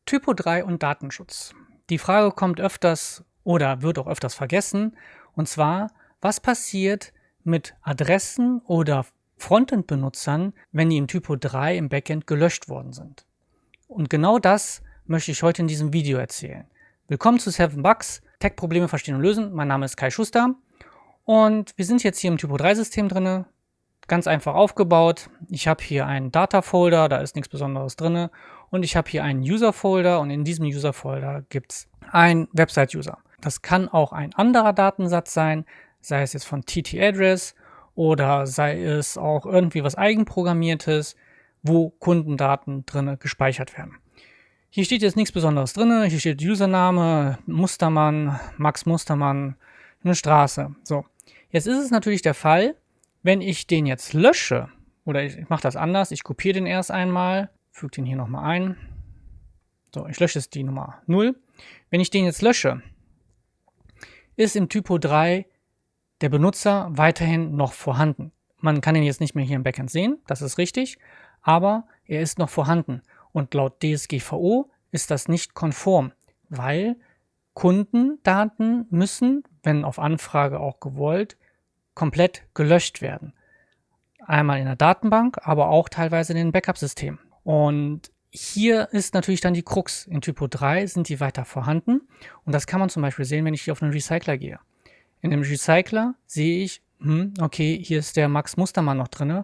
Typo 3 und Datenschutz. Die Frage kommt öfters oder wird auch öfters vergessen, und zwar, was passiert mit Adressen oder Frontend-Benutzern, wenn die in Typo 3 im Backend gelöscht worden sind. Und genau das möchte ich heute in diesem Video erzählen. Willkommen zu 7 Bugs, Tech-Probleme verstehen und lösen. Mein Name ist Kai Schuster und wir sind jetzt hier im Typo 3-System drin. Ganz einfach aufgebaut. Ich habe hier einen Data-Folder, da ist nichts Besonderes drin. Und ich habe hier einen User-Folder und in diesem User-Folder gibt es einen Website-User. Das kann auch ein anderer Datensatz sein, sei es jetzt von TT-Address oder sei es auch irgendwie was Eigenprogrammiertes, wo Kundendaten drin gespeichert werden. Hier steht jetzt nichts Besonderes drin. Hier steht Username, Mustermann, Max Mustermann, eine Straße. So, jetzt ist es natürlich der Fall, wenn ich den jetzt lösche, oder ich mache das anders, ich kopiere den erst einmal, füge den hier nochmal ein. So, ich lösche jetzt die Nummer 0. Wenn ich den jetzt lösche, ist im Typo 3 der Benutzer weiterhin noch vorhanden. Man kann ihn jetzt nicht mehr hier im Backend sehen, das ist richtig, aber er ist noch vorhanden. Und laut DSGVO ist das nicht konform, weil Kundendaten müssen, wenn auf Anfrage auch gewollt, komplett gelöscht werden. Einmal in der Datenbank, aber auch teilweise in den Backup-Systemen. Und hier ist natürlich dann die Krux. In Typo 3 sind die weiter vorhanden. Und das kann man zum Beispiel sehen, wenn ich hier auf einen Recycler gehe. In dem Recycler sehe ich, okay, hier ist der Max Mustermann noch drin.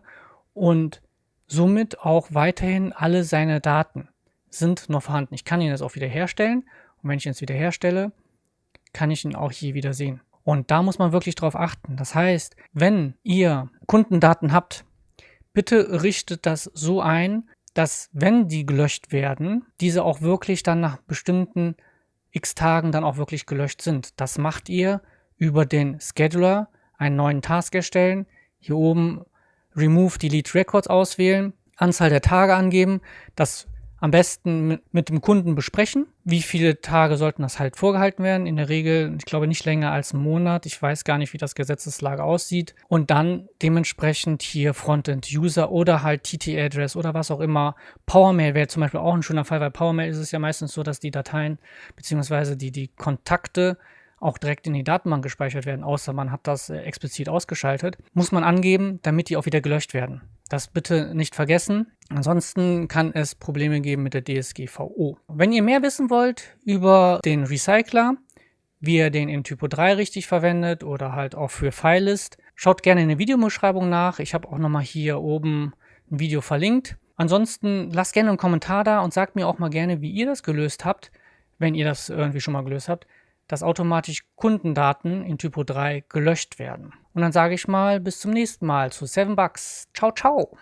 Und somit auch weiterhin alle seine Daten sind noch vorhanden. Ich kann ihn jetzt auch wieder herstellen. Und wenn ich ihn jetzt wieder herstelle, kann ich ihn auch hier wieder sehen. Und da muss man wirklich drauf achten. Das heißt, wenn ihr Kundendaten habt, bitte richtet das so ein, dass, wenn die gelöscht werden, diese auch wirklich dann nach bestimmten x Tagen dann auch wirklich gelöscht sind. Das macht ihr über den Scheduler, einen neuen Task erstellen, hier oben Remove Delete Records auswählen, Anzahl der Tage angeben, das am besten mit dem Kunden besprechen. Wie viele Tage sollten das halt vorgehalten werden? In der Regel, ich glaube, nicht länger als einen Monat. Ich weiß gar nicht, wie das Gesetzeslage aussieht. Und dann dementsprechend hier Frontend-User oder halt TT-Address oder was auch immer. PowerMail wäre zum Beispiel auch ein schöner Fall, weil PowerMail ist es ja meistens so, dass die Dateien bzw. die Kontakte auch direkt in die Datenbank gespeichert werden, außer man hat das explizit ausgeschaltet. Muss man angeben, damit die auch wieder gelöscht werden. Das bitte nicht vergessen. Ansonsten kann es Probleme geben mit der DSGVO. Wenn ihr mehr wissen wollt über den Recycler, wie ihr den in Typo 3 richtig verwendet oder halt auch für FileList, schaut gerne in der Videobeschreibung nach. Ich habe auch nochmal hier oben ein Video verlinkt. Ansonsten lasst gerne einen Kommentar da und sagt mir auch mal gerne, wie ihr das gelöst habt, wenn ihr das irgendwie schon mal gelöst habt, dass automatisch Kundendaten in Typo 3 gelöscht werden. Und dann sage ich mal, bis zum nächsten Mal zu 7 Bugs. Ciao, ciao!